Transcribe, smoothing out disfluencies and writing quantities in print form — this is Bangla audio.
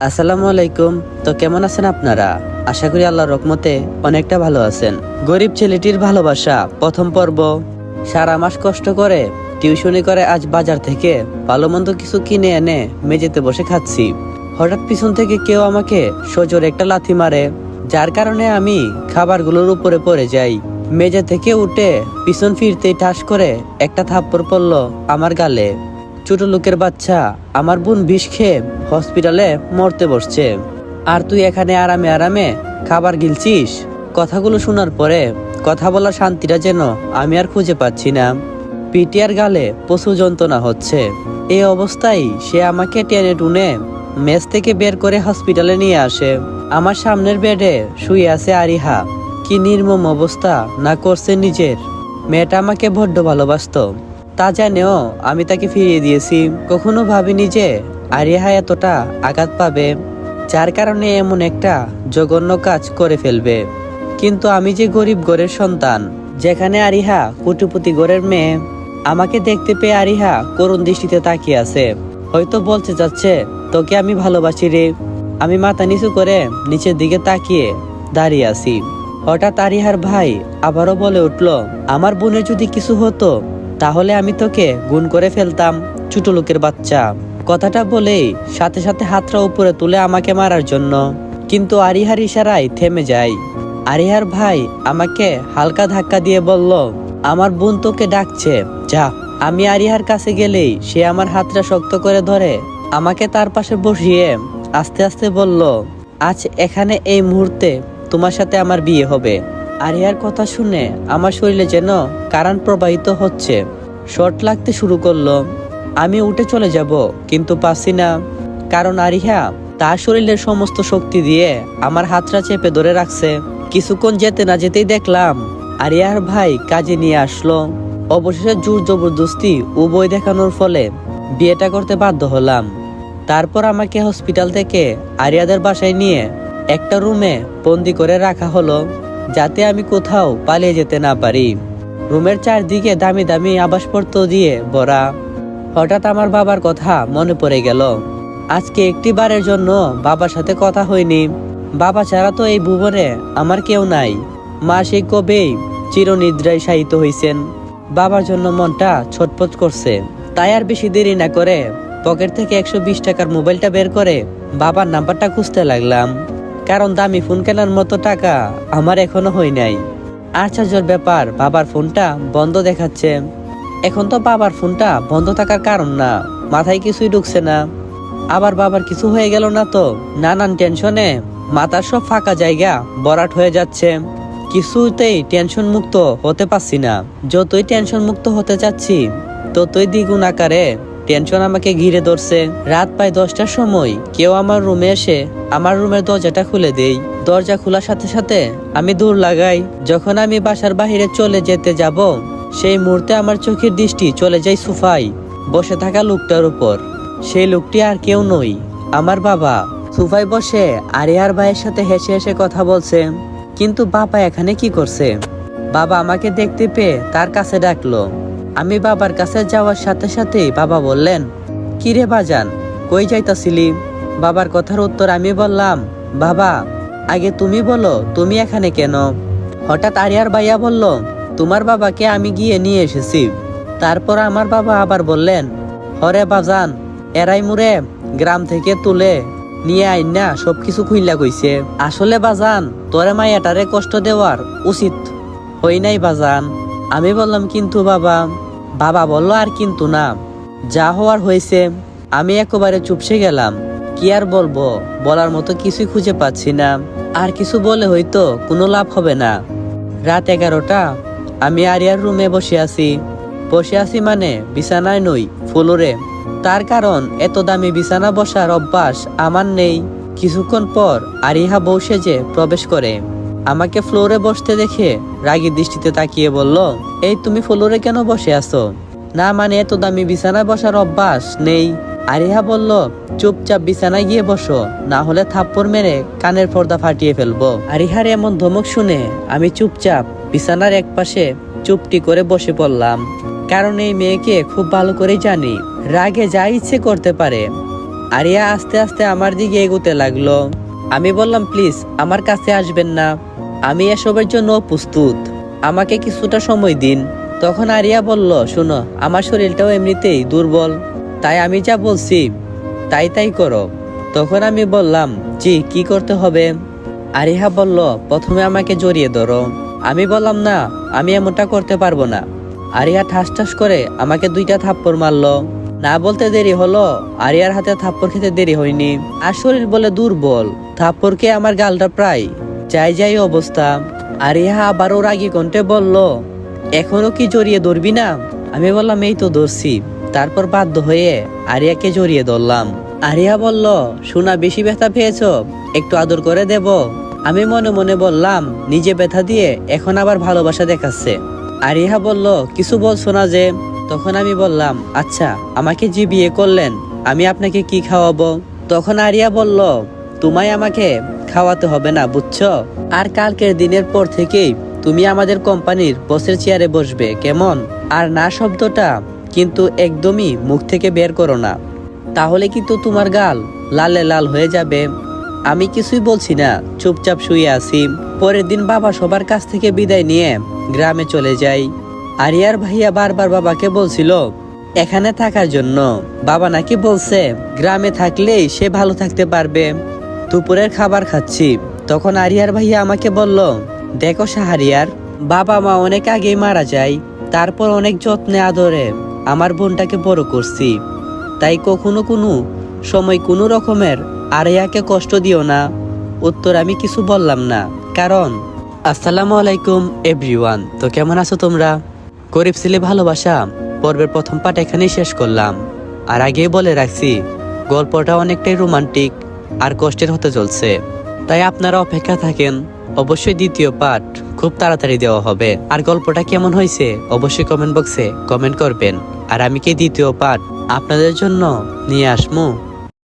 আসসালামু আলাইকুম। তো কেমন আছেন আপনারা? আশা করি আল্লাহর রহমতে অনেকটা ভালো আছেন। গরিব ছেলেটির ভালোবাসা প্রথম পর্ব। সারা মাস কষ্ট করে টিউশনি করে আজ বাজার থেকে ভালো মন্দ কিছু কিনে এনে মেঝেতে বসে খাচ্ছি। হঠাৎ পিছন থেকে কেউ আমাকে সজোরে একটা লাথি মারে, যার কারণে আমি খাবারগুলোর উপরে পড়ে যাই। মেঝে থেকে উঠে পিছন ফিরতেই ঠাস করে একটা থাপ্পড় পড়লো আমার গালে। ছোট লোকের বাচ্চা, আমার বোন বিষ খেয়ে হসপিটালে মরতে বসছে, আর তুই এখানে আরামে আরামে খাবার গিলছিস। কথাগুলো শোনার পরে কথা বলার শান্তিটা যেন আমি আর খুঁজে পাচ্ছি না। পিঠে আর গালে প্রচুর যন্ত্রণা হচ্ছে। এই অবস্থায় সে আমাকে টেনে টুনে মেস থেকে বের করে হসপিটালে নিয়ে আসে। আমার সামনের বেডে শুয়ে আছে আরিহা। কি নির্মম অবস্থা না করছে নিজের। মেয়েটা আমাকে বড্ড ভালোবাসতো, তা জানেও আমি তাকে ফিরিয়ে দিয়েছি। কখনো ভাবিনি যে আরিহা এতটা আঘাত পাবে, যার কারণে এমন একটা জঘন্য কাজ করে ফেলবে। কিন্তু আমি যে গরিব ঘরের সন্তান, যেখানে আরিহা কোটিপতি ঘরের মেয়ে। আমাকে দেখতে পেয়ে আরিহা করুণ দৃষ্টিতে তাকিয়ে আছে, হয়তো বলতে যাচ্ছে তোকে আমি ভালোবাসি রে। আমি মাথা নিচু করে নিচের দিকে তাকিয়ে দাঁড়িয়ে আছি। হঠাৎ আরিহার ভাই আবারও বলে উঠল, আমার বোনের যদি কিছু হতো তাহলে আমি তোকে গুণ করে ফেলতাম, ছোট লোকের বাচ্চা। কথাটা বলেই সাথে সাথে হাতটা উপরে তুলে আমাকে মারার জন্য, কিন্তু আরিহার ইশারায় থেমে যায়। আরিহার ভাই আমাকে হালকা ধাক্কা দিয়ে বলল, আমার বোন তোকে ডাকছে, যা। আমি আরিহার কাছে গেলেই সে আমার হাতটা শক্ত করে ধরে আমাকে তার পাশে বসিয়ে আস্তে আস্তে বলল, আজ এখানে এই মুহূর্তে তোমার সাথে আমার বিয়ে হবে। আরিহার কথা শুনে আমার শরীরে যেন কারেন্ট প্রবাহিত হচ্ছে, শর্ট লাগতে শুরু করলো। আমি উঠে চলে যাব, কিন্তু পারছি না, কারণ আরিহা তার শরীরের সমস্ত শক্তি দিয়ে আমার হাতটা চেপে ধরে রাখছে। কিছুক্ষণ যেতে না যেতেই দেখলাম আরিয়ার ভাই কাজে নিয়ে আসলো। অবশেষে জোর জবরদস্তি উভয় দেখানোর ফলে বিয়েটা করতে বাধ্য হলাম। তারপর আমাকে হসপিটাল থেকে আরিয়াদের বাসায় নিয়ে একটা রুমে বন্দি করে রাখা হলো, যাতে আমি কোথাও পালিয়ে যেতে না পারি। রুমের চারদিকে দামি দামি আবাসপত্র দিয়ে ভরা। হঠাৎ আমার বাবার কথা মনে পড়ে গেল। আজকে একটি বারের জন্য বাবার সাথে কথা হয়নি। বাবা ছাড়া তো এই ভুবনে আমার কেউ নাই। মা সেই কবেই চিরনিদ্রায় শায়িত হইছেন। বাবার জন্য মনটা ছটফট করছে। তাই আর বেশি দেরি না করে পকেট থেকে 120 টাকার মোবাইলটা বের করে বাবার নাম্বারটা খুঁজতে লাগলাম, কারণ দামি ফোন কেনার মতো টাকা আমার এখনো হয় নাই। আশ্চর্যের ব্যাপার, বাবার ফোনটা বন্ধ দেখাচ্ছে। এখন তো বাবার ফোনটা বন্ধ থাকার কারণ না, মাথায় কিছুই ঢুকছে না। আবার বাবার কিছু হয়ে গেল না তো, নানান টেনশনে মাথার সব ফাঁকা জায়গা ভরাট হয়ে যাচ্ছে। কিছুতেই টেনশন মুক্ত হতে পারছি না। যতই টেনশন মুক্ত হতে চাচ্ছি, ততই দ্বিগুণ আকারে টেনশন আমাকে ঘিরে ধরছে। রাত প্রায় 10টার সময় কেউ আমার রুমে এসে আমার রুমের দরজাটা খুলে দেই। দরজা খোলার সাথে সাথে আমি দৌড় লাগাই। যখন আমি বাসার বাহিরে চলে যেতে যাব, সেই মুহূর্তে আমার চোখের দৃষ্টি চলে যায় সোফায় বসে থাকা লোকটার উপর। সেই লোকটি আর কেউ নই, আমার বাবা। সোফায় বসে আরিয়ার ভাইয়ের সাথে হেসে হেসে কথা বলছে। কিন্তু বাবা এখানে কি করছে? বাবা আমাকে দেখতে পেয়ে তার কাছে ডাকলো। আমি বাবার কাছে যাওয়ার সাথে সাথেই বাবা বললেন, কিরে বাজান, কই যাইতাছিলি? বাবার কথার উত্তর আমি বললাম, বাবা আগে তুমি বলো, তুমি এখানে কেন? হঠাৎ আরিয়ার ভাইয়া বলল, তোমার বাবাকে আমি গিয়ে নিয়ে এসেছি। তারপর আমার বাবা আবার বললেন, হরে বাজান, এরাই মুরে গ্রাম থেকে তুলে নিয়ে আইনা সবকিছু খুইলা কইছে। আসলে বাজান, তোরে মাইয়াটারে কষ্ট দেওয়ার উচিত হই নাই বাজান। আমি বললাম, কিন্তু বাবা। বাবা বলল, আর কিন্তু না, যা হওয়ার হয়েছে। আমি একেবারে চুপসে গেলাম। কি আর বলবো, বলার মতো কিছুই খুঁজে পাচ্ছি না। আর কিছু বলে হয়তো কোনো লাভ হবে না। রাত 11টা, আমি আরিয়ার রুমে বসে আছি মানে বিছানায় নই, ফ্লোরে। তার কারণ এত দামি বিছানা বসার অভ্যাস আমার নেই। কিছুক্ষণ পর আরিহা বউ সেজে প্রবেশ করে। আমাকে ফ্লোরে বসতে দেখে রাগী দৃষ্টিতে তাকিয়ে বলল, এই তুমি ফ্লোরে কেন বসে আছো? না মানে এত দামি বিছানায় বসার অভ্যাস নেই। আরিহা বলল, চুপচাপ বিছানায় গিয়ে বসো, না হলে থাপ্পড় মেরে কানের পর্দা ফাটিয়ে ফেলবো। আরিহার এমন ধমক শুনে আমি চুপচাপ বিছানার এক পাশে চুপটি করে বসে পড়লাম, কারণ এই মেয়েকে খুব ভালো করে জানি, রাগে যা ইচ্ছে করতে পারে। আরিয়া আস্তে আস্তে আমার দিকে এগোতে লাগলো। আমি বললাম, প্লিজ আমার কাছে আসবেন না, আমি এসবের জন্য প্রস্তুত, আমাকে কিছুটা সময় দিন। তখন আরিয়া বলল, শোনো, আমার শরীরটাও এমনিতেই দুর্বল, তাই আমি যা বলছি তাই করো। তখন আমি বললাম, জি, কি করতে হবে? আরিহা বলল, প্রথমে আমাকে জড়িয়ে ধরো। আমি বললাম, না, আমি এমনটা করতে পারবো না। আরিয়া ঠাস ঠাস করে আমাকে 2টা থাপ্পড় মারলো। না বলতে দেরি হলো, আরিয়ার হাতে থাপ্পড় খেতে দেরি হয়নি। আর শরীর বলে দুর্বল, থাপ্পড় খেয়ে আমার গালটা প্রায় যাই অবস্থা। আরিয়া আবারও রাগী কণ্ঠে বলল, এখনো কি জড়িয়ে ধরবি না? আমি বললাম, এই তো ধরছি। তারপর বাধ্য হয়ে আরিয়াকে জড়িয়ে ধরলাম। আরিয়া বলল, শোনা, বেশি ব্যথা পেয়েছো, একটু আদর করে দেব? আমি মনে মনে বললাম, নিজে ব্যথা দিয়ে এখন আবার ভালোবাসা দেখাচ্ছে। আরিয়া বলল, কিছু বলছো না যে? তখন আমি বললাম, আচ্ছা, আমাকে যে বিয়ে করলেন, আমি আপনাকে কি খাওয়াবো? তখন আরিয়া বলল, তোমায় আমাকে খাওয়াতে হবে না, বুঝছো? আর কালকের দিনের পর থেকেই তুমি আমাদের কোম্পানির বসের চেয়ারে বসবে, কেমন? আর না শব্দটা কিন্তু একদমই মুখ থেকে বের করো না, তাহলে কিন্তু তোমার গাল লালে লাল হয়ে যাবে। আমি কিছুই বলছি না, চুপচাপ শুয়ে আছি। পরের দিন বাবা সবার কাছ থেকে বিদায় নিয়ে গ্রামে চলে যাই। আরিয়ার ভাইয়া বারবার বাবাকে বলছিল এখানে থাকার জন্য। বাবা নাকি বলছে গ্রামে থাকলেই সে ভালো থাকতে পারবে। দুপুরের খাবার খাচ্ছি, তখন আরিয়ার ভাইয়া আমাকে বলল, দেখো শাহরিয়ার, বাবা মা অনেক আগেই মারা যায়, তারপর অনেক যত্নে আদরে আমার বোনটাকে বড় করছি, তাই কখনো কোনো সময় কোনো রকমের আরিয়াকে কষ্ট দিও না। উত্তর আমি কিছু বললাম না, কারণ আসসালামু আলাইকুম এভরিওয়ান। তো কেমন আছো তোমরা? গরিব ছেলে ভালোবাসা পর্বের প্রথম পার্ট এখানেই শেষ করলাম। আর আগেই বলে রাখছি, গল্পটা অনেকটাই রোমান্টিক আর কষ্টের হতে চলছে, তাই আপনারা অপেক্ষা থাকেন। অবশ্যই দ্বিতীয় পার্ট খুব তাড়াতাড়ি দেওয়া হবে। আর গল্পটা কেমন হয়েছে অবশ্যই কমেন্ট বক্সে কমেন্ট করবেন। আর আমি কি দ্বিতীয় পার্ট আপনাদের জন্য নিয়ে আসবো।